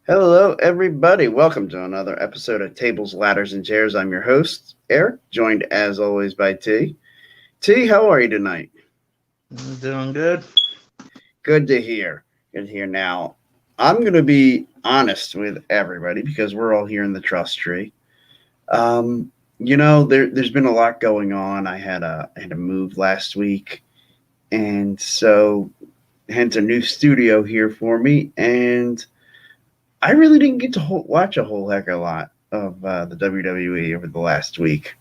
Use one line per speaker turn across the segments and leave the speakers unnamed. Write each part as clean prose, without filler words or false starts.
Hello, everybody. Welcome to another episode of Tables, Ladders, and Chairs. I'm your host, Eric, joined as always by T. T, how are you tonight?
I'm doing good.
Good to hear. Good to hear. Now, I'm going to be honest with everybody because we're all here in the trust tree. There's been a lot going on. I had a move last week, and so hence a new studio here for me. And I really didn't get to watch a whole heck of a lot of the WWE over the last week.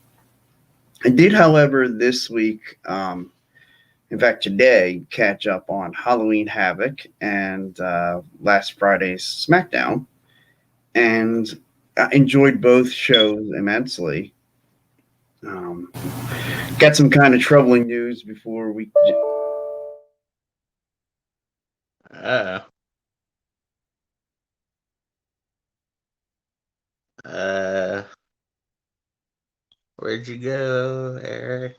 I did, however, this week, in fact, today, catch up on Halloween Havoc and last Friday's SmackDown, and I enjoyed both shows immensely. Um, got some kind of troubling news before we.
Uh, uh, where'd you go, Eric?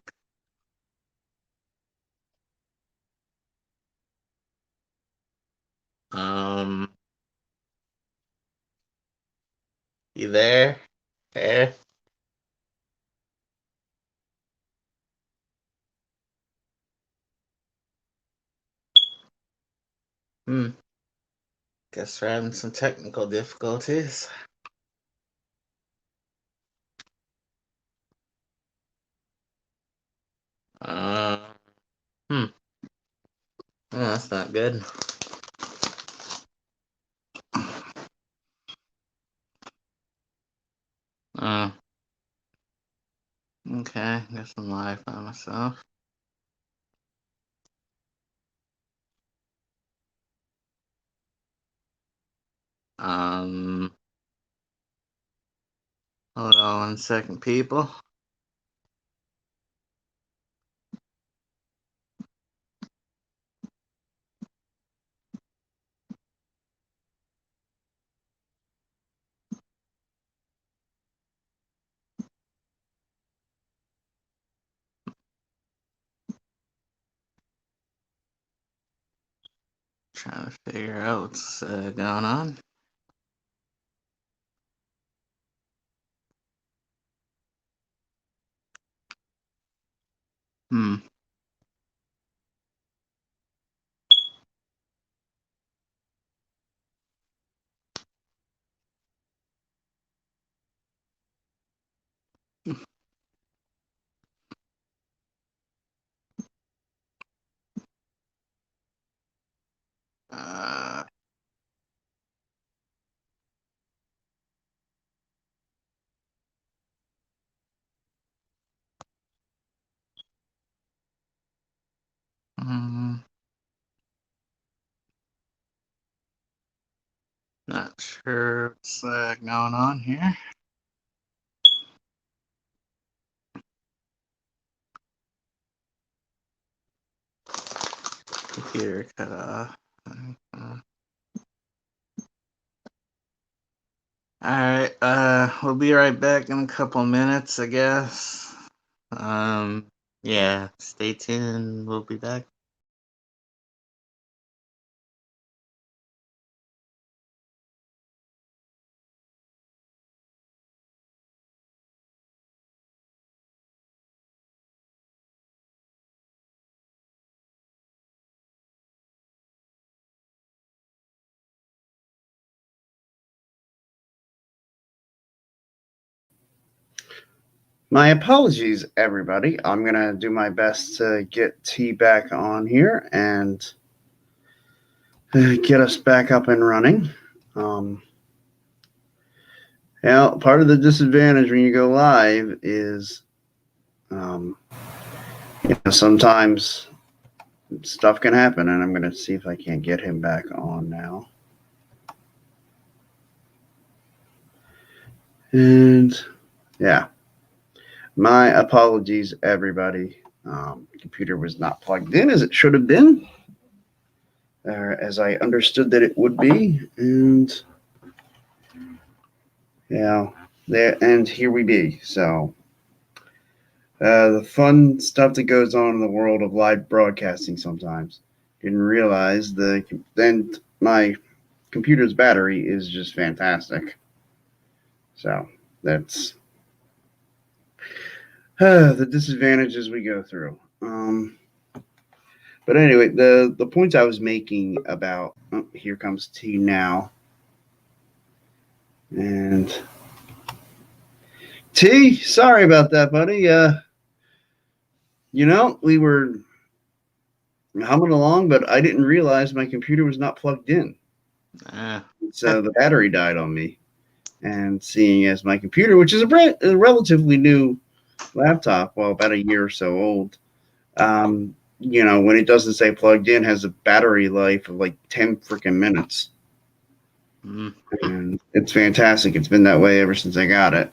Um, you there? Eric? Hmm. Guess we're having some technical difficulties. Uh, hmm. That's not good. Uh, okay. Guess I'm live by myself. Um, Hold on 1 second, people. Trying to figure out what's going on. Hmm. Uh, hmm. Not sure what's going on here. Computer cut off. Alright, we'll be right back in a couple minutes, I guess. Yeah, stay tuned. We'll be back.
My apologies, everybody. I'm gonna do my best to get T back on here and get us back up and running. Um, Part of the disadvantage when you go live is, um, sometimes stuff can happen, and I'm going to see if I can't get him back on now. And yeah, my apologies, everybody. Computer was not plugged in as it should have been, as I understood that it would be, and yeah, there and here we be. So the fun stuff that goes on in the world of live broadcasting sometimes. Didn't realize then my computer's battery is just fantastic. So that's the disadvantages we go through. But anyway, the points I was making about here comes T now, and T, sorry about that, buddy. We were humming along, but I didn't realize my computer was not plugged in. So the battery died on me. And seeing as my computer, which is a relatively new laptop, well, about a year or so old, when it doesn't say plugged in, has a battery life of like 10 freaking minutes. And it's fantastic. It's been that way ever since I got it.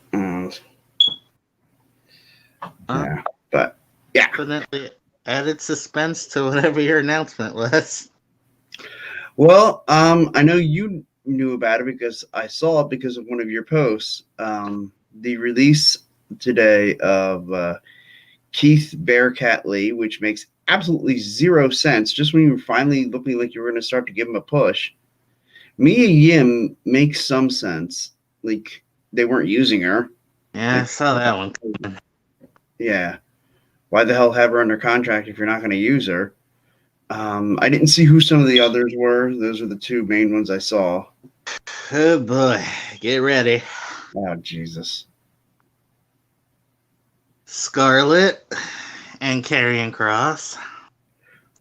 Yeah, but yeah.
Definitely added suspense to whatever your announcement was.
Well, I know you knew about it because I saw it because of one of your posts. The release today of Keith Bearcat Lee, which makes absolutely zero sense. Just when you were finally looking like you were going to start to give him a push, Mia Yim makes some sense. Like they weren't using her.
Yeah, I saw that one.
Yeah. Why the hell have her under contract if you're not going to use her? I didn't see who some of the others were. Those are the two main ones I saw.
Oh boy, get ready.
Oh, Jesus.
Scarlet and Karrion Kross.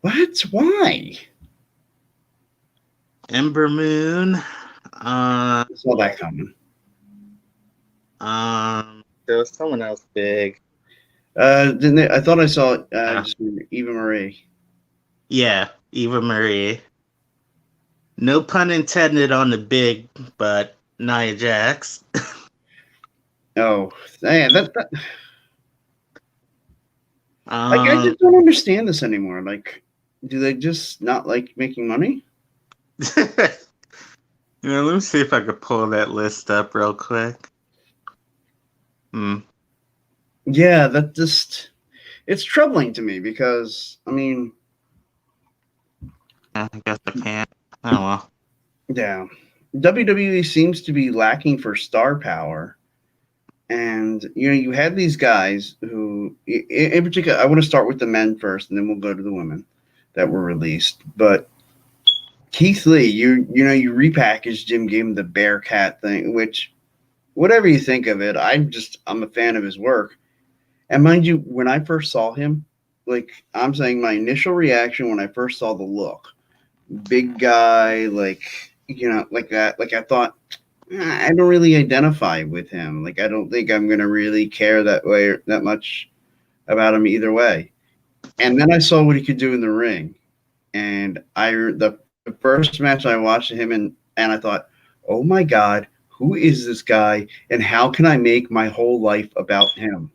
What? Why?
Ember Moon.
I saw that coming.
There was someone else big.
Didn't they? I thought I saw just Eva Marie.
Yeah, Eva Marie. No pun intended on the big, but Nia Jax.
Oh, man, that I just don't understand this anymore. Like, do they just not like making money?
Let me see if I could pull that list up real quick.
Yeah, it's troubling to me because, I mean...
I guess I can't. Oh, well.
Yeah. WWE seems to be lacking for star power. And, you had these guys who, in particular, I want to start with the men first, and then we'll go to the women that were released. But Keith Lee, you repackaged him, gave him the Bearcat thing, which, whatever you think of it, I'm a fan of his work. And mind you, when I first saw him, like I'm saying, my initial reaction when I first saw the look, big guy, like that, like I thought, I don't really identify with him. Like I don't think I'm gonna really care that much about him either way. And then I saw what he could do in the ring, and the first match I watched him in, and I thought, oh my God, who is this guy, and how can I make my whole life about him?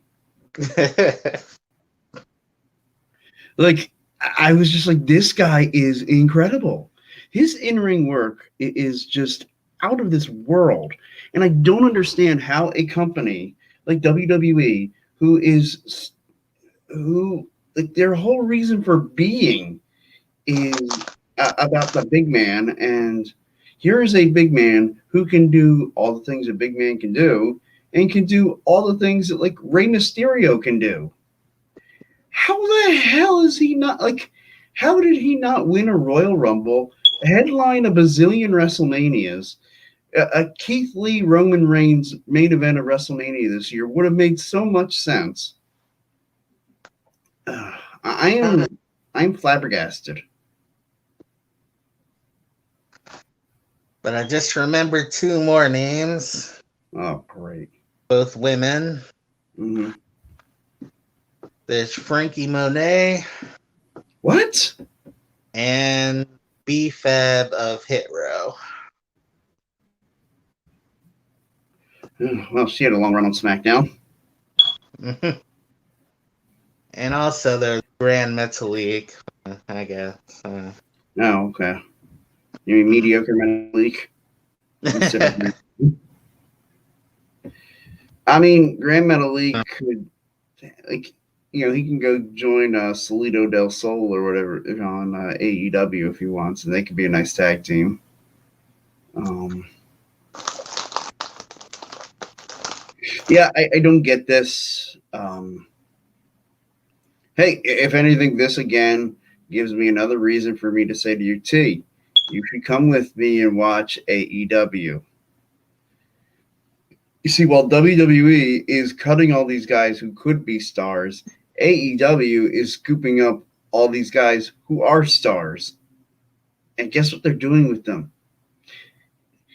Like I was just like, this guy is incredible. His in-ring work is just out of this world, and I don't understand how a company like WWE, who like their whole reason for being is about the big man, and here is a big man who can do all the things a big man can do, and can do all the things that like Rey Mysterio can do. How the hell is he not like? How did he not win a Royal Rumble, headline a bazillion WrestleManias? A Keith Lee Roman Reigns main event of WrestleMania this year would have made so much sense. I'm flabbergasted.
But I just remembered two more names.
Oh, great.
Both women.
Mm-hmm.
There's Frankie Monet.
What?
And B-Fab of Hit Row.
Well, she had a long run on SmackDown.
Mm-hmm. And also there's Grand Metalik, I guess.
Oh, okay. You mean mediocre Metalik? I mean, Grand Metalik could, like, he can go join Salido del Sol or whatever on AEW if he wants, and they could be a nice tag team. Um, yeah, I don't get this. Hey, if anything, this again gives me another reason for me to say to you, T, you should come with me and watch AEW. You see, while WWE is cutting all these guys who could be stars, AEW is scooping up all these guys who are stars. And guess what they're doing with them?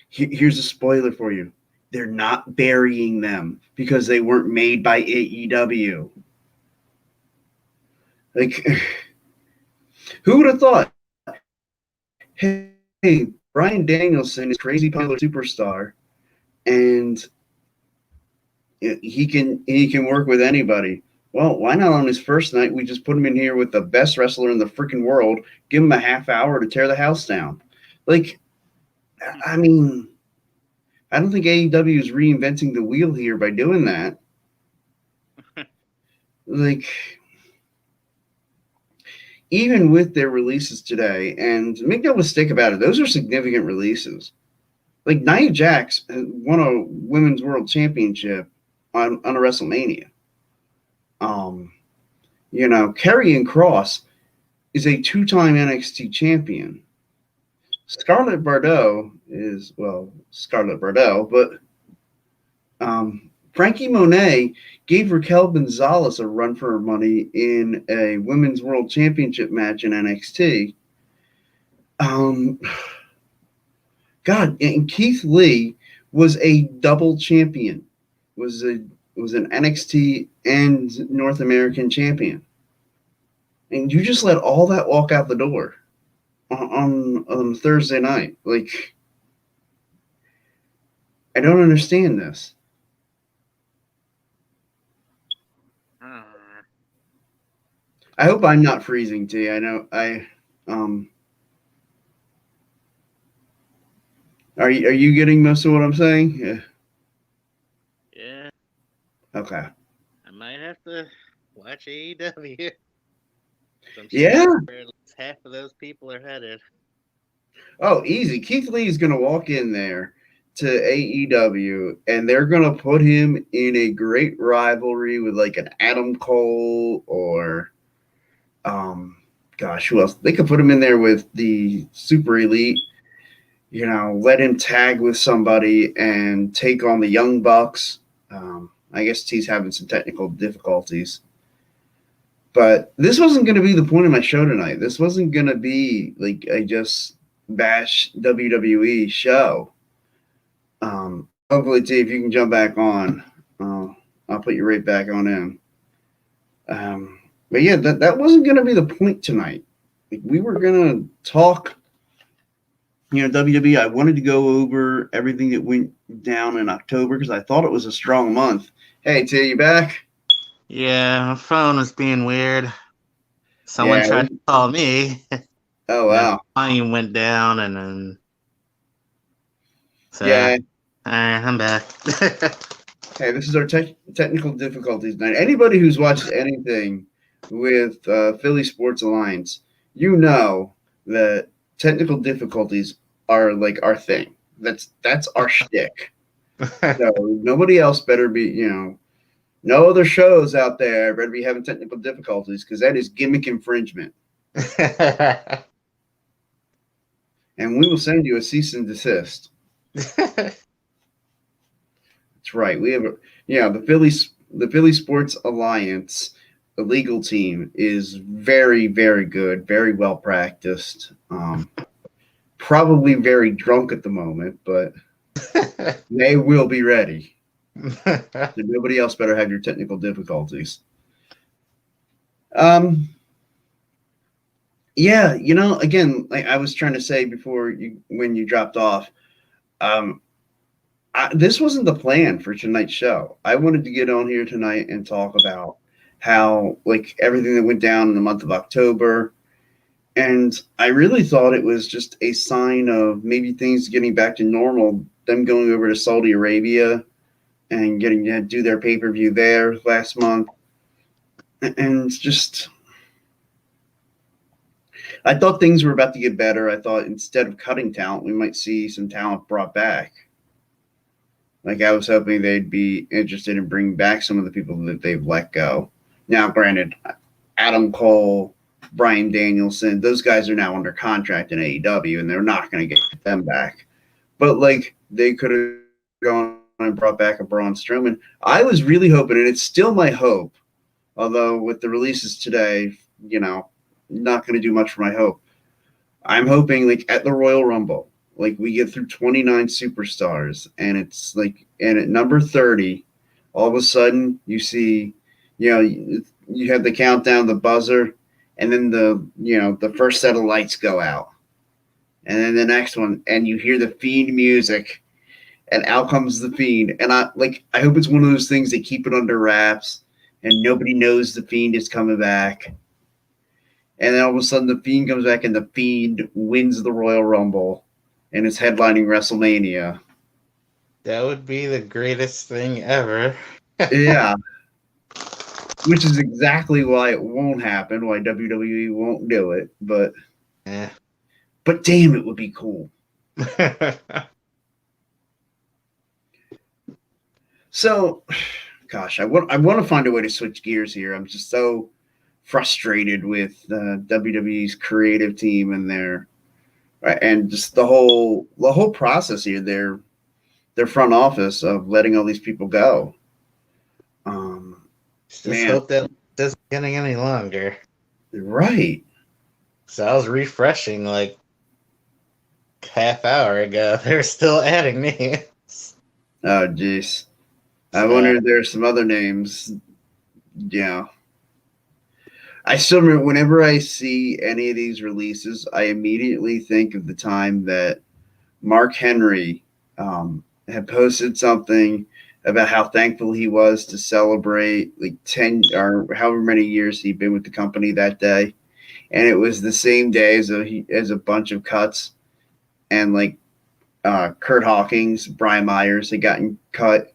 Here's a spoiler for you. They're not burying them because they weren't made by AEW. Like, who would have thought? Hey, Brian Danielson is crazy popular superstar, and he can work with anybody. Well, why not on his first night? We just put him in here with the best wrestler in the freaking world. Give him a half hour to tear the house down. Like, I mean, I don't think AEW is reinventing the wheel here by doing that. Like, even with their releases today, and make no mistake about it, those are significant releases. Like Nia Jax won a women's world championship on a WrestleMania. Um, Karrion Kross is a two-time NXT champion. Scarlett Bordeaux is, well, Scarlett Bordeaux, but Frankie Monet gave Raquel Gonzalez a run for her money in a women's world championship match in NXT. God, and Keith Lee was a double champion. Was an NXT and North American champion. And you just let all that walk out the door on Thursday night. Like, I don't understand this. I hope I'm not freezing, T. I know are you getting most of what I'm saying?
Yeah. Yeah.
Okay.
I might have to watch AEW. I'm
Yeah.
where at least half of those people are headed.
Oh, easy. Keith Lee is going to walk in there to AEW, and they're going to put him in a great rivalry with like an Adam Cole or, gosh, who else? They could put him in there with the Super Elite. Let him tag with somebody and take on the Young Bucks. I guess T's having some technical difficulties. But this wasn't going to be the point of my show tonight. This wasn't going to be like I just bash WWE show. Hopefully, T, if you can jump back on, I'll put you right back on in. But yeah, that wasn't going to be the point tonight. Like, we were going to talk, WWE. I wanted to go over everything that went down in October because I thought it was a strong month. Hey, T, you back?
Yeah, my phone was being weird. Someone tried to call me.
Oh, wow.
Volume went down, and then. So,
yeah.
All right, I'm back.
Hey, this is our technical difficulties night. Anybody who's watched anything with Philly Sports Alliance, you know that technical difficulties are like our thing. That's our shtick. So nobody else better be, no other shows out there better be having technical difficulties because that is gimmick infringement. And we will send you a cease and desist. That's right. We have the Philly Sports Alliance, the legal team, is very, very good, very well practiced. Probably very drunk at the moment, but they will be ready. So nobody else better have your technical difficulties. Yeah, again, like I was trying to say before when you dropped off, this wasn't the plan for tonight's show. I wanted to get on here tonight and talk about how, like, everything that went down in the month of October. And I really thought it was just a sign of maybe things getting back to normal, them going over to Saudi Arabia and getting to do their pay-per-view there last month. And just, I thought things were about to get better. I thought instead of cutting talent, we might see some talent brought back. Like I was hoping they'd be interested in bringing back some of the people that they've let go. Now, granted, Adam Cole, Bryan Danielson, those guys are now under contract in AEW, and they're not going to get them back. But like they could have gone and brought back a Braun Strowman. I was really hoping, and it's still my hope, although with the releases today, not going to do much for my hope. I'm hoping like at the Royal Rumble, like we get through 29 superstars, and it's like, and at number 30, all of a sudden you see, you have the countdown, the buzzer, and then the first set of lights go out, and then the next one, and you hear the Fiend music, and out comes the Fiend, and I hope it's one of those things they keep it under wraps, and nobody knows the Fiend is coming back. And then all of a sudden, the Fiend comes back, and the Fiend wins the Royal Rumble, and is headlining WrestleMania.
That would be the greatest thing ever.
Yeah. Which is exactly why it won't happen, why WWE won't do it. But damn, it would be cool. So, gosh, I want to find a way to switch gears here. I'm just so frustrated with WWE's creative team and just the whole process here. Their front office of letting all these people go.
Just hope that doesn't getting any longer.
Right.
So I was refreshing like half hour ago. They're still adding names.
Oh, jeez. I wonder if there's some other names. Yeah. I still remember whenever I see any of these releases, I immediately think of the time that Mark Henry had posted something about how thankful he was to celebrate like 10 or however many years he'd been with the company that day. And it was the same day as a bunch of cuts. And like Kurt Hawkins, Brian Myers had gotten cut.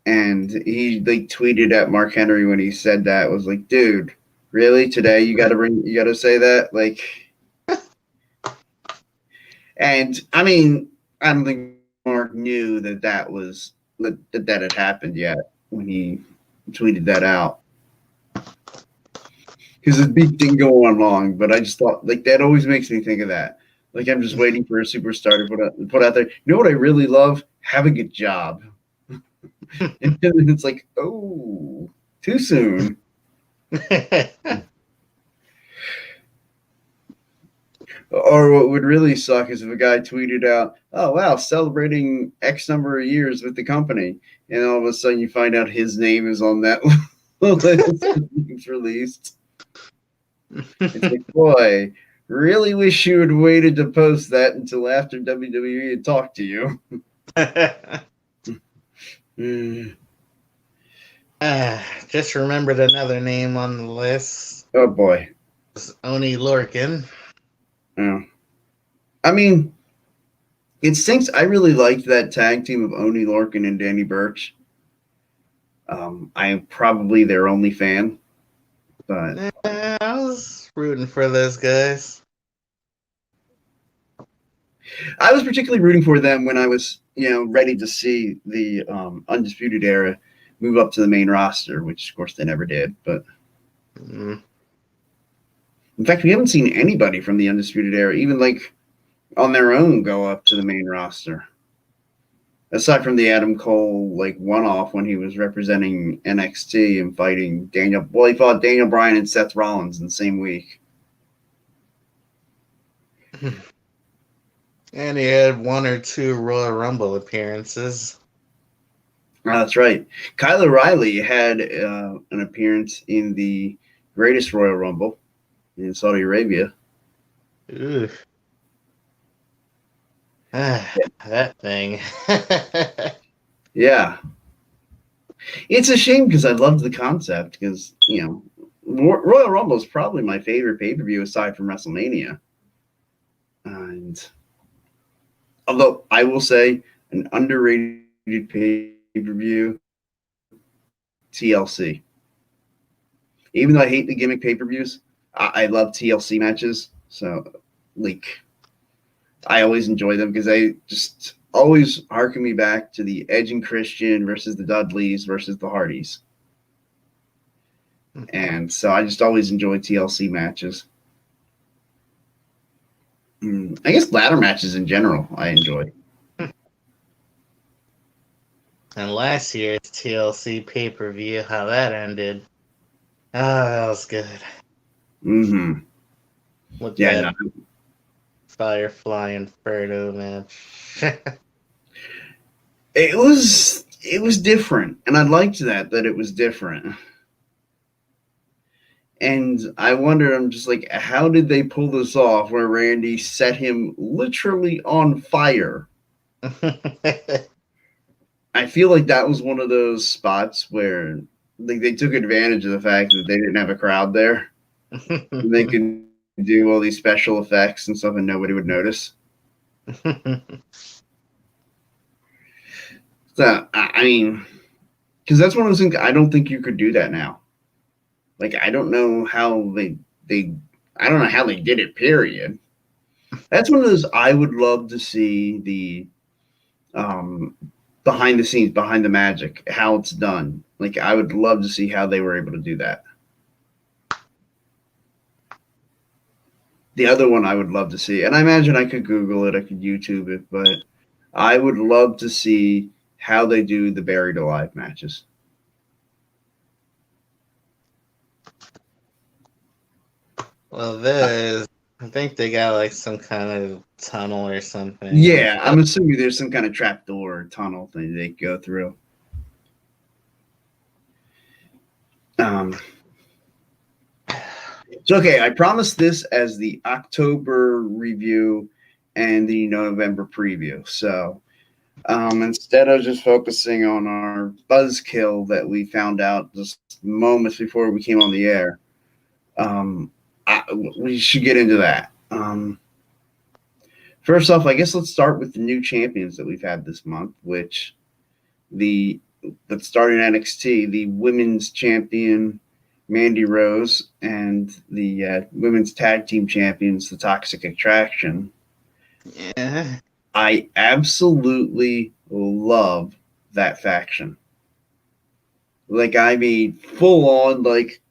And he like tweeted at Mark Henry when he said that, was like, dude, really? Today you gotta say that? Like, and I mean, I don't think Mark knew that had happened yet when he tweeted that out. Because the beat didn't go on long, but I just thought like that always makes me think of that. Like I'm just waiting for a superstar to put out there. You know what I really love? Have a good job. And then it's like, oh, too soon. Or what would really suck is if a guy tweeted out, oh, wow, celebrating X number of years with the company. And all of a sudden you find out his name is on that list it's released. It's like, boy, really wish you had waited to post that until after WWE had talked to you.
Just remembered another name on the list.
Oh, boy.
It's Oney Lorcan.
Yeah. I mean, it stinks. I really liked that tag team of Oney Lorcan and Danny Burch. I am probably their only fan. But
I was rooting for those guys.
I was particularly rooting for them when I was, ready to see the Undisputed Era move up to the main roster, which of course they never did. But in fact, we haven't seen anybody from the Undisputed Era, even like on their own, go up to the main roster. Aside from the Adam Cole like one-off when he was representing NXT and fighting Daniel. Well, he fought Daniel Bryan and Seth Rollins in the same week.
And he had 1 or 2 Royal Rumble appearances.
That's right. Kyle O'Reilly had an appearance in the Greatest Royal Rumble in Saudi Arabia.
Ooh. That thing.
Yeah. It's a shame because I loved the concept because, Royal Rumble is probably my favorite pay-per-view aside from WrestleMania. And although I will say an underrated pay-per-view, TLC. Even though I hate the gimmick pay-per-views, I love TLC matches. So, like, I always enjoy them because they just always harken me back to the Edge and Christian versus the Dudleys versus the Hardys. And so I just always enjoy TLC matches. I guess ladder matches in general I enjoy.
And last year's TLC pay-per-view, how that ended. Oh, that was good.
Mm-hmm.
With
Yeah,
that Firefly Inferno match.
it was different, and I liked that it was different. And I wonder, I'm just like, how did they pull this off where Randy set him literally on fire? I feel like that was one of those spots where like they took advantage of the fact that they didn't have a crowd there. And they could do all these special effects and stuff and nobody would notice. So, I mean, because that's one of those things, I don't think you could do that now. Like, I don't know how they I don't know how they did it, period. That's one of those I would love to see the behind the scenes, behind the magic, how it's done. Like, I would love to see how they were able to do that. The other one I would love to see, and I imagine I could Google it, I could YouTube it, but I would love to see how they do the Buried Alive matches.
Well, I think they got like some kind of tunnel or something.
Yeah, I'm assuming there's some kind of trapdoor or tunnel thing they go through. So, okay, I promised this as the October review and the November preview. So, instead of just focusing on our buzzkill that we found out just moments before we came on the air, we should get into that. First off, I guess let's start with the new champions that we've had this month, which let's start in NXT, the women's champion Mandy Rose and the women's tag team champions, the Toxic Attraction.
Yeah.
I absolutely love that faction. Like, I mean, full on, like,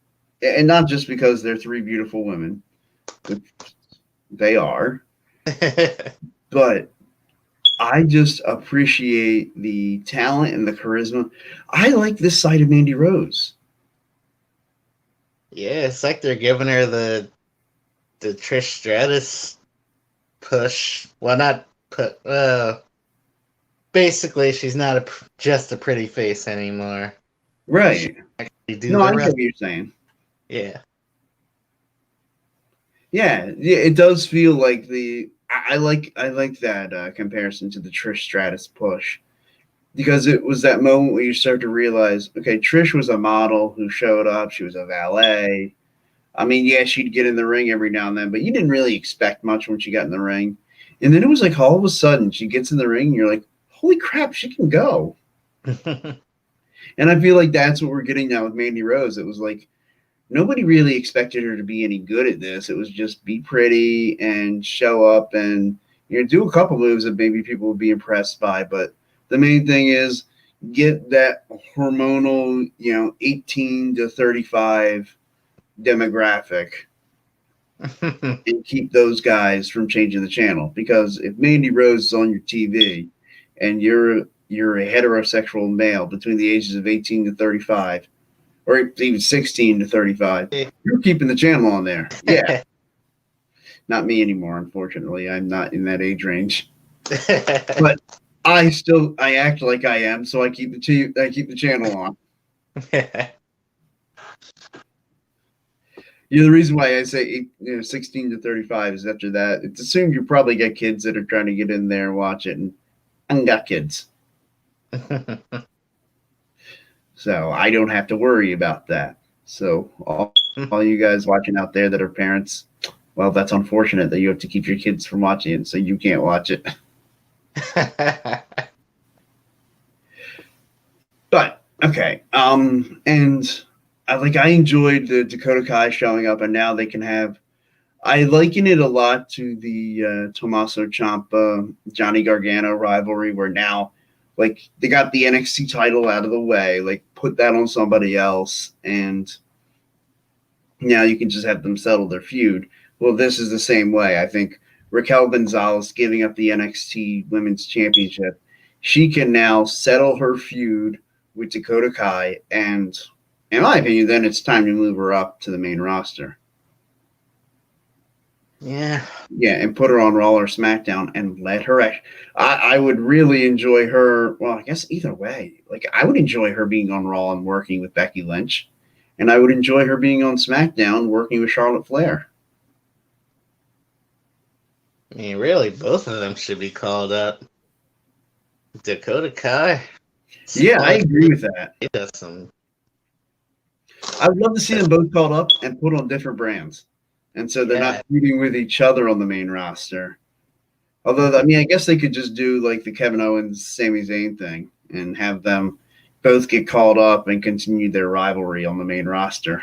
and not just because they're three beautiful women, which they are, but I just appreciate the talent and the charisma. I like this side of Mandy Rose.
Yeah, it's like they're giving her the Trish Stratus push. Well, not put. Basically, she's not just a pretty face anymore.
Right.
I
get what you're saying.
Yeah.
Yeah, it does feel like I like that comparison to the Trish Stratus push, because it was that moment where you start to realize, okay, Trish was a model who showed up. She was a valet. I mean, yeah, she'd get in the ring every now and then, but you didn't really expect much when she got in the ring. And then it was like all of a sudden she gets in the ring and you're like, holy crap, she can go. And I feel like that's what we're getting now with Mandy Rose. It was like nobody really expected her to be any good at this. It was just be pretty and show up and do a couple moves that maybe people would be impressed by. But the main thing is get that hormonal, 18 to 35 demographic and keep those guys from changing the channel. Because if Mandy Rose is on your TV and you're a heterosexual male between the ages of 18 to 35, or even 16 to 35, you're keeping the channel on there. Yeah. Not me anymore, unfortunately. I'm not in that age range. But I act like I am, so I keep the channel on. The reason why I say 16 to 35 is after that, it's assumed you probably got kids that are trying to get in there and watch it, and I ain't got kids. So I don't have to worry about that. So all you guys watching out there that are parents, well, that's unfortunate that you have to keep your kids from watching it, so you can't watch it. But okay, and I enjoyed the Dakota Kai showing up, and now they can have I liken it a lot to the Tommaso Ciampa Johnny Gargano rivalry, where now, like, they got the NXT title out of the way, like, put that on somebody else, and now you can just have them settle their feud. Well, this is the same way. I think Raquel Gonzalez giving up the NXT Women's Championship, she can now settle her feud with Dakota Kai, and in my opinion, then it's time to move her up to the main roster.
Yeah.
Yeah, and put her on Raw or SmackDown and let her act. I would really enjoy her. Well, I guess either way. Like, I would enjoy her being on Raw and working with Becky Lynch, and I would enjoy her being on SmackDown working with Charlotte Flair.
I mean, really, both of them should be called up. Dakota Kai.
Yeah, I agree with that.
He does some.
I would love to see them both called up and put on different brands, and so they're not feuding with each other on the main roster. Although, I mean, I guess they could just do like the Kevin Owens, Sami Zayn thing and have them both get called up and continue their rivalry on the main roster.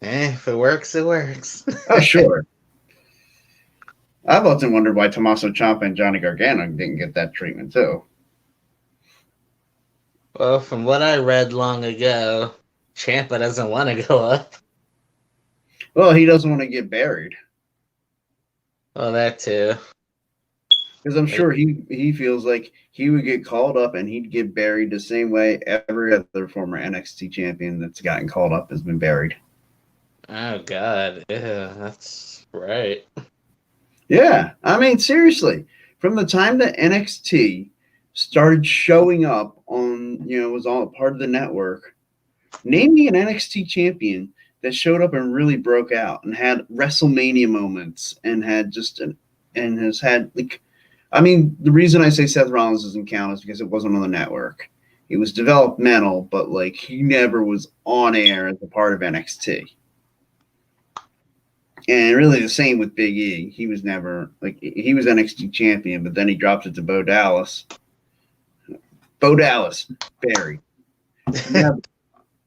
If it works, it works.
Oh, sure. I've often wondered why Tommaso Ciampa and Johnny Gargano didn't get that treatment, too.
Well, from what I read long ago, Ciampa doesn't want to go up.
Well, he doesn't want to get buried.
Well, that too.
Because I'm sure he feels like he would get called up and he'd get buried the same way every other former NXT champion that's gotten called up has been buried.
Oh, God. Yeah, that's right.
Yeah. I mean, seriously. From the time that NXT started showing up on, was all part of the network, name me an NXT champion that showed up and really broke out and had WrestleMania moments and had and has had, like, I mean, the reason I say Seth Rollins doesn't count is because it wasn't on the network. It was developmental, but like he never was on air as a part of NXT. And really the same with Big E. He was never he was NXT champion, but then he dropped it to Bo Dallas. Bo Dallas, buried.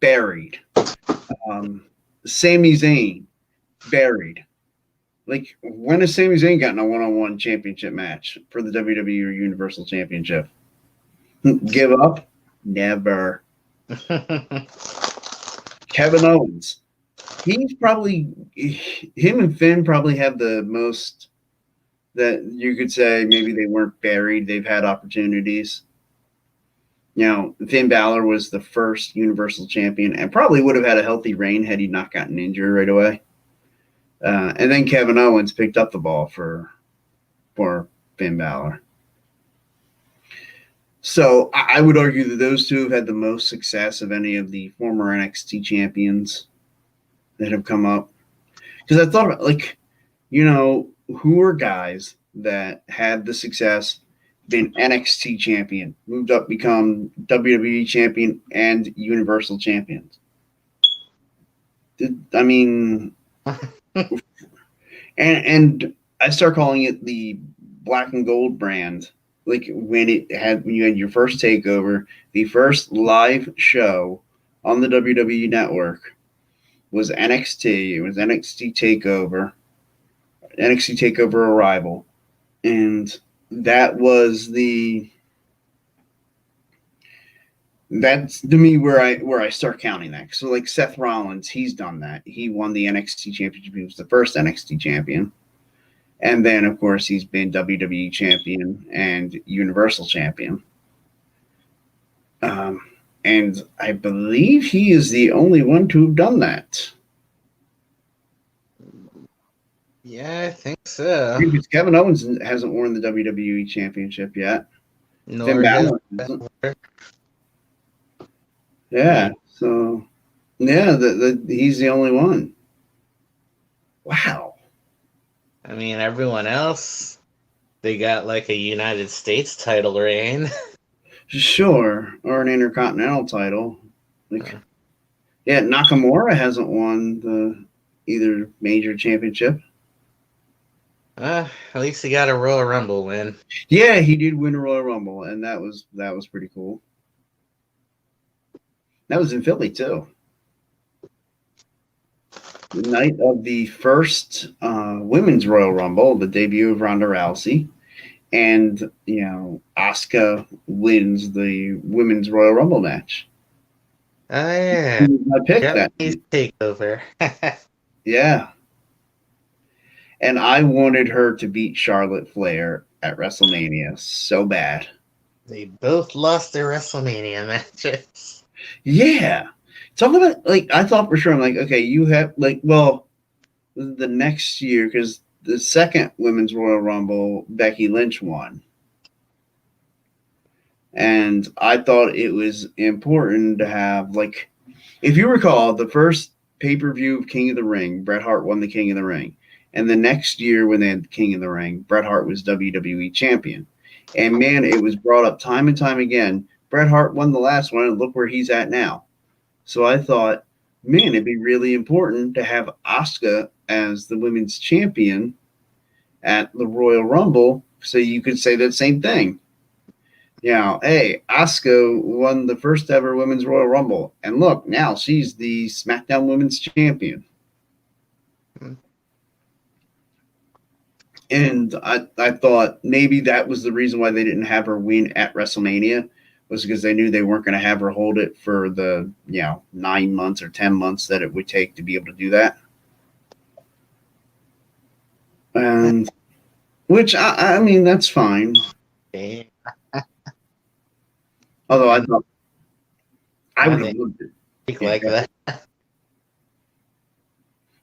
Buried. Sami Zayn, buried. Like, when has Sami Zayn gotten a one-on-one championship match for the WWE or Universal Championship? Give up? Never. Kevin Owens. He's probably, him and Finn probably have the most that you could say maybe they weren't buried. They've had opportunities. Finn Balor was the first Universal Champion and probably would have had a healthy reign had he not gotten injured right away. And then Kevin Owens picked up the ball for Finn Balor. So I would argue that those two have had the most success of any of the former NXT champions that have come up. Because I thought about, who are guys that had the success, been NXT champion, moved up, become WWE champion and Universal champions? And I start calling it the black and gold brand. Like when you had your first takeover, the first live show on the WWE network was NXT. It was NXT Takeover Arrival. And that was that's to me where I start counting that. So like Seth Rollins, he's done that. He won the NXT championship. He was the first NXT champion. And then of course he's been WWE champion and Universal champion. And I believe he is the only one to have done that.
Yeah, I think so.
Because Kevin Owens hasn't won the WWE championship yet.
Finn Balor hasn't.
Yeah, so yeah, he's the only one. Wow.
I mean, everyone else, they got like a United States title reign.
Sure, or an Intercontinental title. Yeah, Nakamura hasn't won either major championship.
At least he got a Royal Rumble win.
Yeah, he did win a Royal Rumble, and that was pretty cool. That was in Philly too. the night of the first Women's Royal Rumble, the debut of Ronda Rousey, and Asuka wins the Women's Royal Rumble match.
Oh yeah,
I picked that.
Japanese takeover.
Yeah. And I wanted her to beat Charlotte Flair at WrestleMania so bad.
They both lost their WrestleMania matches.
Yeah. Talk about, like, I thought for sure, I'm like, okay, you have, like, well, the next year, because the second Women's Royal Rumble, Becky Lynch won. And I thought it was important to have, like, if you recall, the first pay per view of King of the Ring, Bret Hart won the King of the Ring. And the next year, when they had the King of the Ring, Bret Hart was WWE champion. And man, it was brought up time and time again. Bret Hart won the last one, and look where he's at now. So I thought, man, it'd be really important to have Asuka as the women's champion at the Royal Rumble so you could say that same thing. Hey, Asuka won the first ever Women's Royal Rumble. And look, now she's the SmackDown Women's Champion. And I thought maybe that was the reason why they didn't have her win at WrestleMania, was because they knew they weren't going to have her hold it for the 9 months or 10 months that it would take to be able to do that. And which I mean, that's fine. Although I thought I would have loved it.
Like that.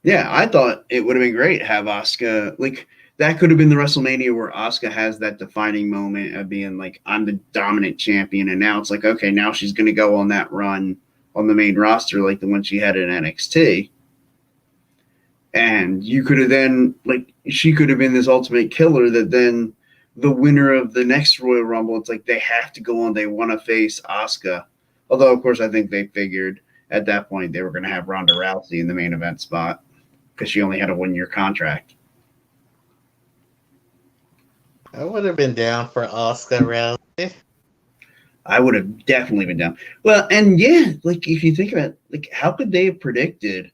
Yeah, I thought it would have been great to have Asuka, like, that could have been the WrestleMania where Asuka has that defining moment of being like, I'm the dominant champion. And now it's like, okay, now she's going to go on that run on the main roster like the one she had in NXT. And you could have then, like, she could have been this ultimate killer that then the winner of the next Royal Rumble, it's like they have to go on. They want to face Asuka. Although, of course, I think they figured at that point they were going to have Ronda Rousey in the main event spot because she only had a 1-year contract.
I would have been down for Asuka Rousey.
I would have definitely been down. Well, and yeah, like, if you think about it, like, how could they have predicted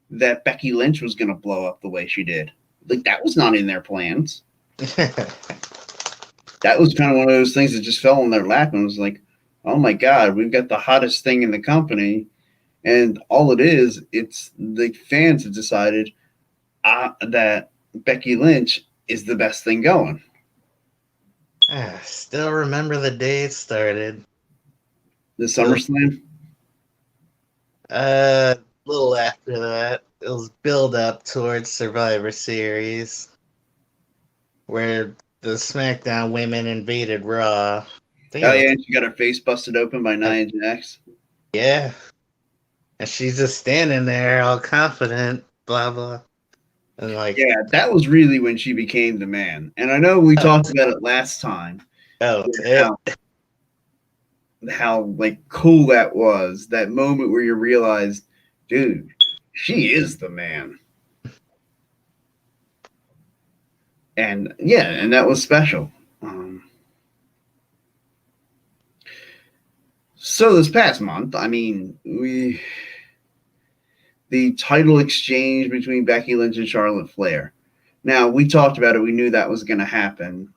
that Becky Lynch was going to blow up the way she did? Like, that was not in their plans. That was kind of one of those things that just fell in their lap and was like, oh my God, we've got the hottest thing in the company. And all it is, it's the fans have decided that Becky Lynch is the best thing going.
I still remember the day it started.
The SummerSlam?
A little after that. It was build up towards Survivor Series, where the SmackDown women invaded Raw.
Yeah, she got her face busted open by Nia Jax.
Yeah. And she's just standing there all confident, blah, blah. And like,
yeah, that was really when she became the man. And I know we talked about it last time. How like cool that was. That moment where you realized, dude, she is the man. And yeah, and that was special. So this past month, I mean, the title exchange between Becky Lynch and Charlotte Flair. Now, we talked about it. We knew that was going to happen,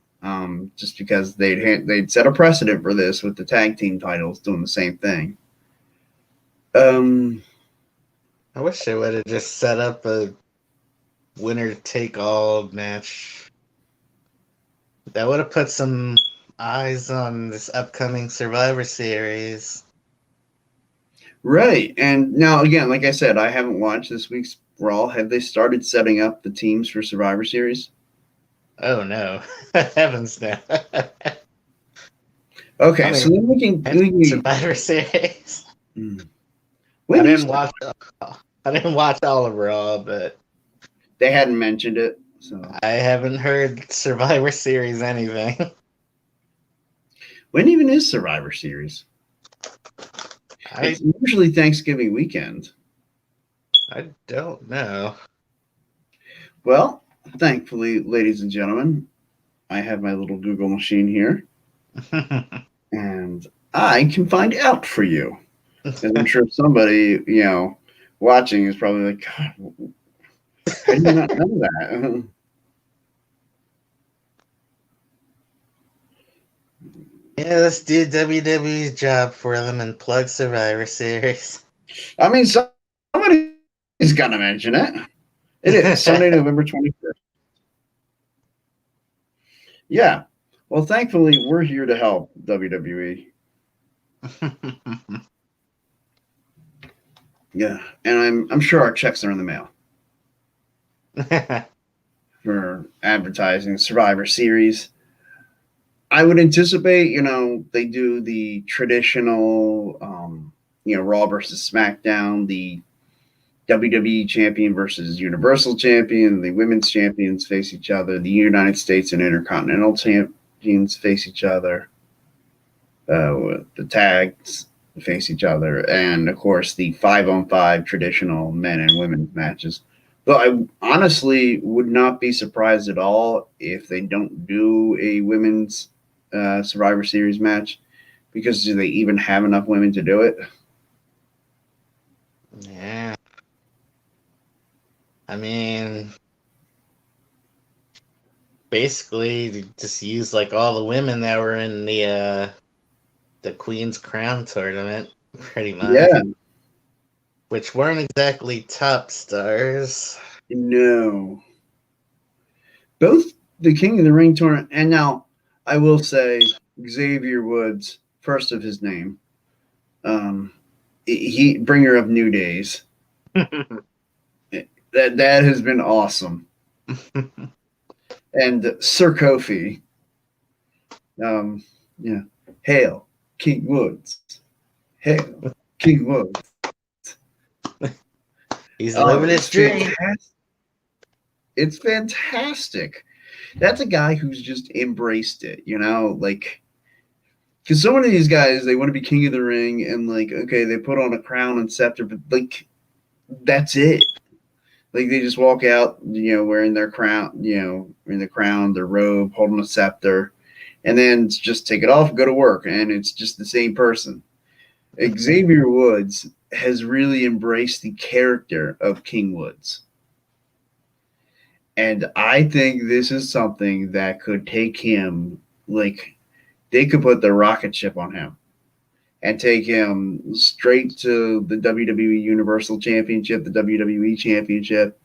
just because they'd set a precedent for this with the tag team titles doing the same thing.
I wish they would have just set up a winner-take-all match. That would have put some eyes on this upcoming Survivor Series.
Right. And now, again, like I said, I haven't watched this week's Raw. Have they started setting up the teams for Survivor Series?
Oh, no. Heavens no.
Okay, so then we can
Survivor Series. I didn't watch all of Raw, but
they hadn't mentioned it. So
I haven't heard Survivor Series anything.
When even is Survivor Series? It's usually Thanksgiving weekend.
I don't know.
Well, thankfully, ladies and gentlemen, I have my little Google machine here. And I can find out for you. And I'm sure somebody, watching is probably like, God, how do you not know that?
Yeah, let's do WWE's job for them and plug Survivor Series.
I mean, somebody's got to mention it. It is Sunday, November 25th. Yeah. Well, thankfully, we're here to help WWE. Yeah, and I'm sure our checks are in the mail for advertising Survivor Series. I would anticipate, they do the traditional, Raw versus SmackDown, the WWE champion versus Universal champion, the women's champions face each other, the United States and Intercontinental champions face each other, the tags face each other, and of course the 5-on-5 traditional men and women's matches. Though I honestly would not be surprised at all if they don't do a women's Survivor Series match, because do they even have enough women to do it?
Yeah. I mean, basically, just use like all the women that were in the Queen's Crown tournament, pretty much,
Yeah,
which weren't exactly top stars.
no. Both the King of the Ring tournament, and now I will say Xavier Woods, first of his name, um, he bringer of new days. That has been awesome. And Sir Kofi, um, yeah, hail King Woods, hail King Woods.
He's living his dream.
Fantastic. It's fantastic. That's a guy who's just embraced it, like, because so many of these guys, they want to be king of the ring, and like, okay, they put on a crown and scepter, but like, that's it. Like, they just walk out, wearing their crown, in the crown, their robe, holding a scepter, and then just take it off and go to work, and it's just the same person. Xavier Woods has really embraced the character of King Woods. And I think this is something that could take him, like, they could put the rocket ship on him and take him straight to the WWE Universal Championship, the WWE Championship.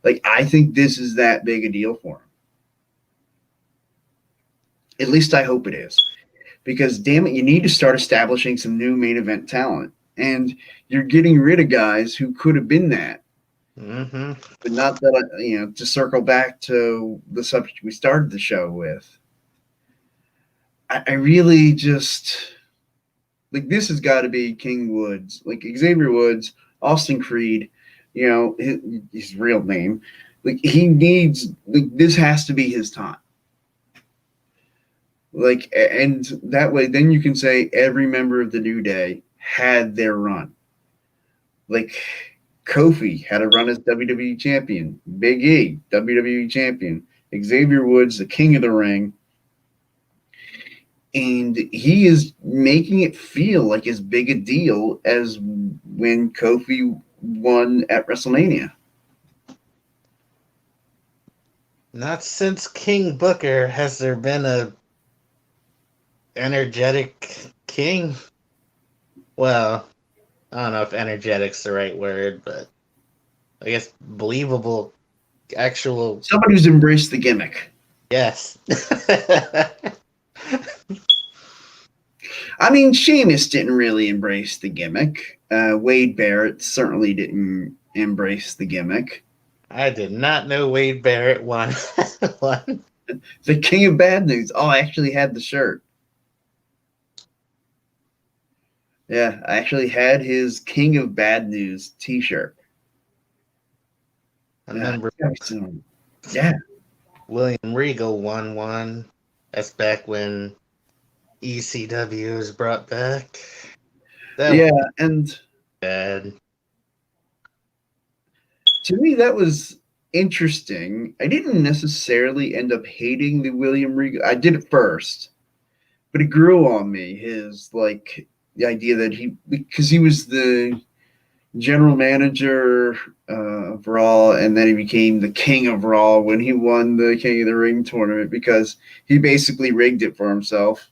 Like, I think this is that big a deal for him. At least I hope it is. Because, damn it, you need to start establishing some new main event talent. And you're getting rid of guys who could have been that.
Mm-hmm.
But not that, to circle back to the subject we started the show with, I really just, like, this has got to be King Woods. Like, Xavier Woods, Austin Creed, his real name. Like, he needs, like, this has to be his time. Like, and that way, then you can say every member of the New Day had their run. Like, Kofi had a run as WWE champion. Big E, WWE champion. Xavier Woods, the king of the ring. And he is making it feel like as big a deal as when Kofi won at WrestleMania.
Not since King Booker has there been a energetic king. Well, I don't know if energetic's the right word, but I guess believable, actual.
Somebody who's embraced the gimmick.
Yes.
I mean, Sheamus didn't really embrace the gimmick. Wade Barrett certainly didn't embrace the gimmick.
I did not know Wade Barrett won.
The King of Bad News. Oh, I actually had the shirt. Yeah, I actually had his King of Bad News t-shirt.
I remember
yeah.
William Regal won one. That's back when ECW was brought back.
Yeah, and
bad.
To me, that was interesting. I didn't necessarily end up hating the William Regal. I did at first, but it grew on me. His, like, the idea that because he was the general manager of Raw, and then he became the King of Raw when he won the King of the Ring tournament because he basically rigged it for himself.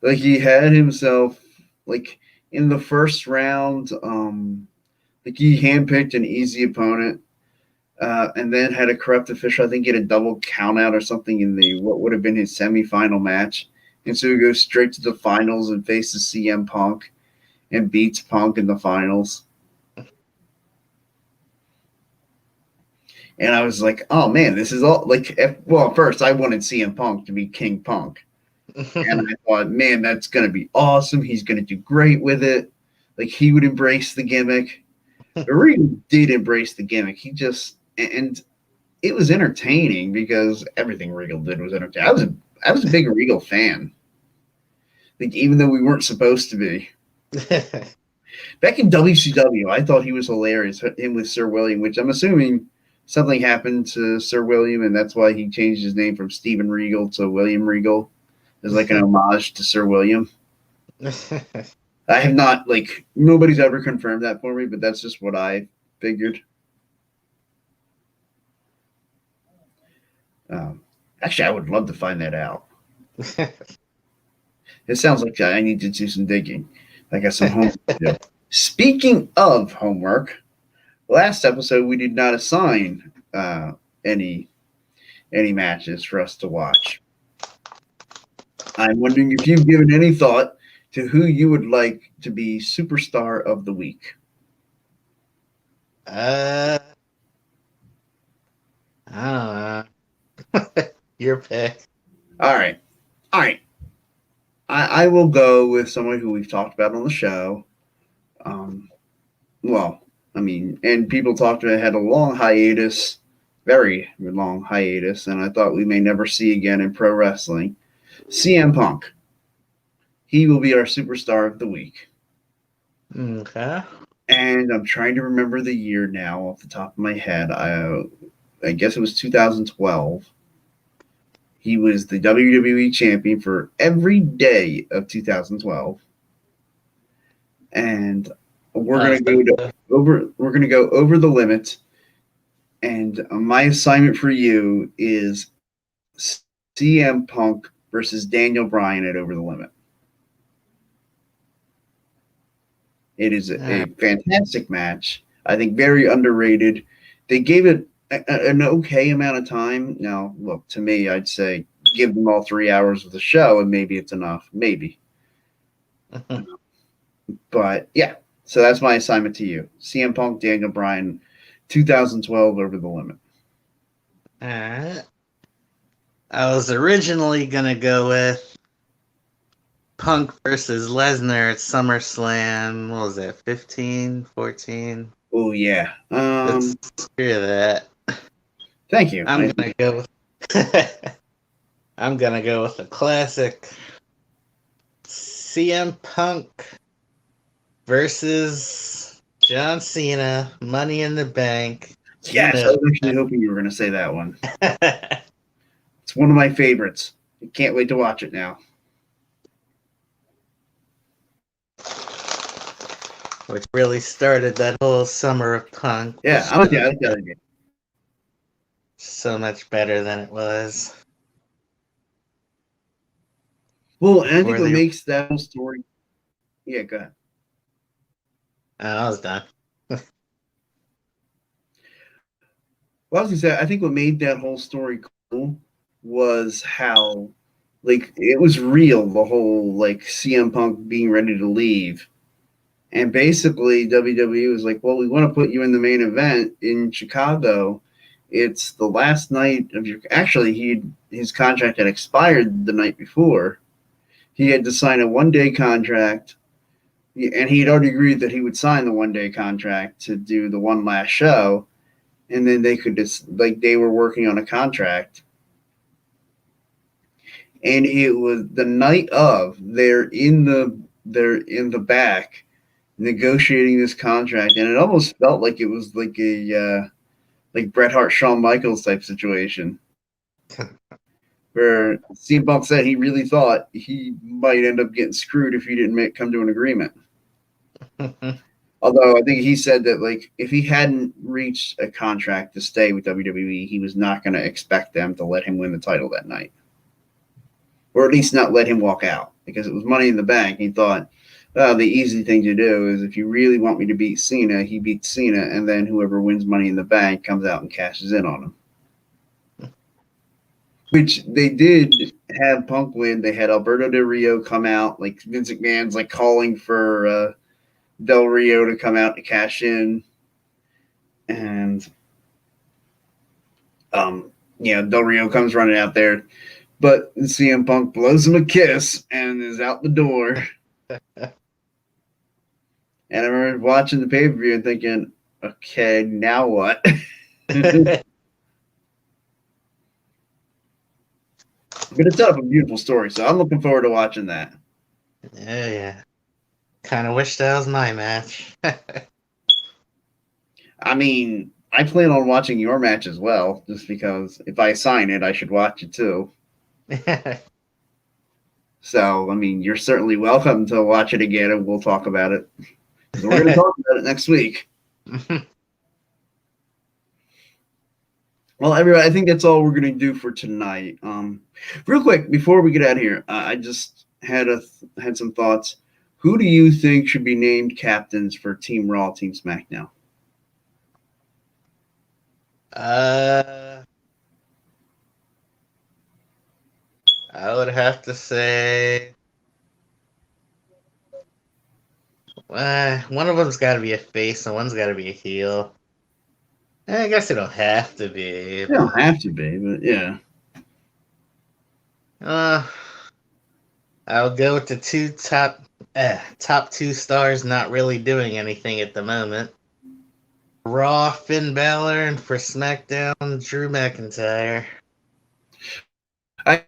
Like he had himself like in the first round, like he handpicked an easy opponent, and then had a corrupt official. I think get a double count out or something in the what would have been his semifinal match, and so he goes straight to the finals and faces CM Punk and beats Punk in the finals. And I was like, oh man, this is all like. Well, first I wanted CM Punk to be King Punk, and I thought, man, that's gonna be awesome. He's gonna do great with it. Like he would embrace the gimmick. But Regal did embrace the gimmick. He just and it was entertaining because everything Regal did was entertaining. I was a big Regal fan. Like even though we weren't supposed to be. Back in WCW, I thought he was hilarious. Him with Sir William, which I'm assuming something happened to Sir William, and that's why he changed his name from Steven Regal to William Regal, as like an homage to Sir William. I have not like nobody's ever confirmed that for me, but that's just what I figured. Actually, I would love to find that out. It sounds like I need to do some digging. I got some homework to do. Speaking of homework, last episode we did not assign any matches for us to watch. I'm wondering if you've given any thought to who you would like to be Superstar of the Week.
I don't know. Your pick.
All right. I will go with someone who we've talked about on the show. Well, I mean, and people talked about it, had a long hiatus, very long hiatus, and I thought we may never see again in pro wrestling. CM Punk. He will be our Superstar of the Week.
Okay.
And I'm trying to remember the year now off the top of my head. I guess it was 2012. He was the WWE champion for every day of 2012. And we're going to go over the limit. And my assignment for you is CM Punk versus Daniel Bryan at Over the Limit. It is a fantastic match. I think very underrated. They gave it an okay amount of time. Now, look, to me, I'd say give them all 3 hours of the show and maybe it's enough. Maybe. But yeah, so that's my assignment to you. CM Punk, Daniel Bryan, 2012 Over the Limit.
All right. I was originally going to go with Punk versus Lesnar at SummerSlam. What was that, 15, 14?
Oh, yeah.
Screw that.
Thank you.
I'm going to go with I'm going to go with a classic. CM Punk versus John Cena, Money in the Bank.
Yes, I was actually hoping you were going to say that one. It's one of my favorites. I can't wait to watch it now.
Which really started that whole summer of Punk.
Yeah, I like that idea.
So much better than it was.
Well, and I think what makes that whole story. Yeah, go ahead.
I was done.
Well, I was gonna say, I think what made that whole story cool was how, like, it was real. The whole like CM Punk being ready to leave, and basically WWE was like, "Well, we want to put you in the main event in Chicago. It's the last night of your." Actually, his contract had expired the night before. He had to sign a 1-day contract, and he had already agreed that he would sign the 1-day contract to do the one last show. And then they could just they were working on a contract. And it was the night of they're in the back negotiating this contract, and it almost felt like it was like a like Bret Hart, Shawn Michaels type situation, where CM Punk said he really thought he might end up getting screwed if he didn't come to an agreement. Although I think he said that like if he hadn't reached a contract to stay with WWE, he was not going to expect them to let him win the title that night, or at least not let him walk out because it was Money in the Bank. He thought, oh, the easy thing to do is if you really want me to beat Cena, he beats Cena, and then whoever wins Money in the Bank comes out and cashes in on him. Which they did have Punk win. They had Alberto Del Rio come out, like Vince McMahon's like calling for Del Rio to come out to cash in, and Del Rio comes running out there, but CM Punk blows him a kiss and is out the door. And I remember watching the pay-per-view and thinking, okay, now what? But it's up a beautiful story, so I'm looking forward to watching that.
Yeah. Kind of wish that was my match.
I mean, I plan on watching your match as well, just because if I sign it, I should watch it too. So, I mean, you're certainly welcome to watch it again, and we'll talk about it. We're going to talk about it next week. Well, everybody, I think that's all we're going to do for tonight. Real quick, before we get out of here, I just had some thoughts. Who do you think should be named captains for Team Raw, Team SmackDown?
I would have to say one of them's got to be a face and one's got to be a heel. I guess they don't have to be.
They don't have to be, but yeah.
I'll go with the top two stars not really doing anything at the moment. Raw, Finn Balor, and for SmackDown, Drew McIntyre.
I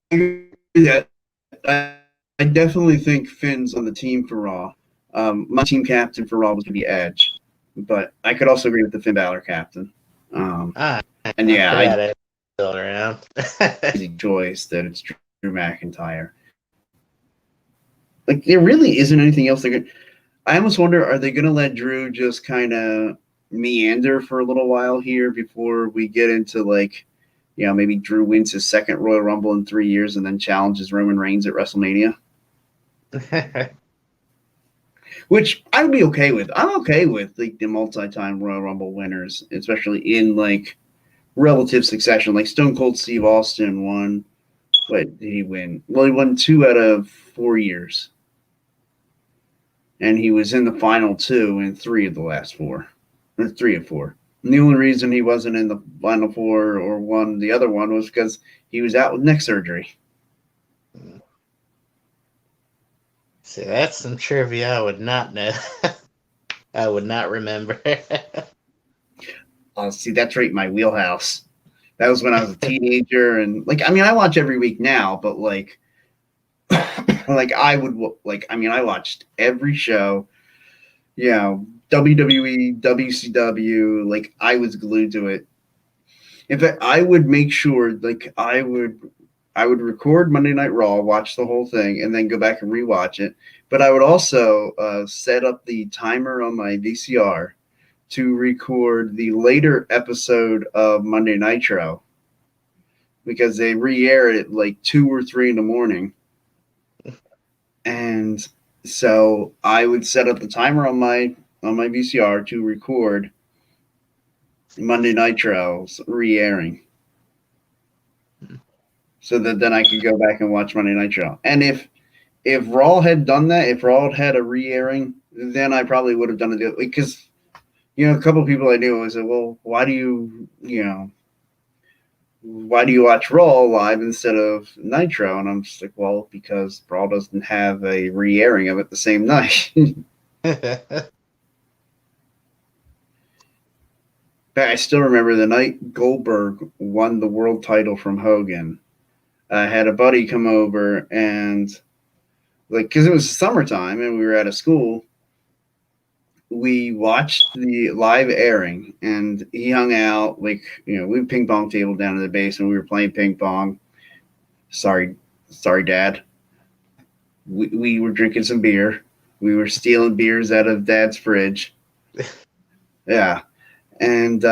agree with that. I definitely think Finn's on the team for Raw. My team captain for Raw was going to be Edge, but I could also agree with the Finn Balor captain. And yeah, I
still around.
easy choice that it's Drew McIntyre. Like there really isn't anything else they're going. I almost wonder, are they going to let Drew just kind of meander for a little while here before we get into like, maybe Drew wins his second Royal Rumble in 3 years and then challenges Roman Reigns at WrestleMania? Which I would be okay with. I'm okay with like the multi-time Royal Rumble winners, especially in like relative succession. Like Stone Cold Steve Austin won. What did he win? Well, he won 2 out of 4 years. And he was in the final 2 in 3 of the last 4. Or 3 of 4. And the only reason he wasn't in the final 4 or won the other one was because he was out with neck surgery.
See, that's some trivia I would not know. I would not remember.
See, that's right in my wheelhouse. That was when I was a teenager, and I watch every week now, but I watched every show. WWE, WCW, I was glued to it. In fact, I would make sure, I would record Monday Night Raw, watch the whole thing, and then go back and rewatch it. But I would also set up the timer on my VCR to record the later episode of Monday Nitro because they re-air it at 2 or 3 in the morning. And so I would set up the timer on my VCR to record Monday Nitro's re-airing, so that then I could go back and watch Monday Nitro. And if Raw had done that, if Raw had a re-airing, then I probably would have done it because a couple of people I knew said, well, why do you watch Raw live instead of Nitro? And I'm just like, well, because Raw doesn't have a re-airing of it the same night. I still remember the night Goldberg won the world title from Hogan. I had a buddy come over and because it was summertime and we were at a school, we watched the live airing and he hung out we ping pong table down in the basement. We were playing ping pong Sorry, Dad. We were drinking some beer. We were stealing beers out of Dad's fridge. Yeah, and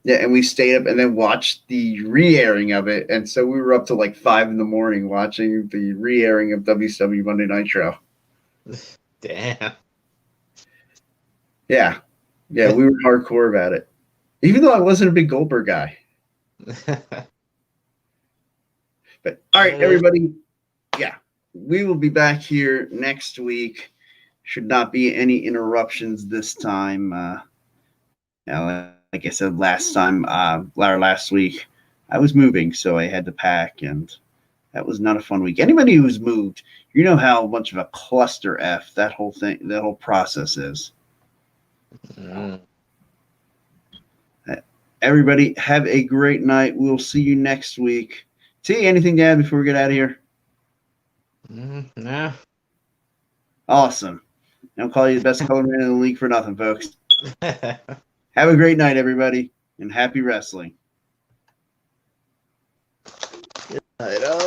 yeah, and we stayed up and then watched the re-airing of it, and so we were up to like 5 a.m. watching the re-airing of WCW Monday Nitro.
Damn.
Yeah, we were hardcore about it, even though I wasn't a big Goldberg guy. But all right, everybody. Yeah, we will be back here next week. Should not be any interruptions this time. Like I said last week, I was moving, so I had to pack, and that was not a fun week. Anybody who's moved, you know how much of a cluster F that whole process is.
Mm.
Everybody, have a great night. We'll see you next week. T, anything to add before we get out of here?
No.
Awesome. I don't call you the best color man in the league for nothing, folks. Have a great night, everybody, and happy wrestling.
I know.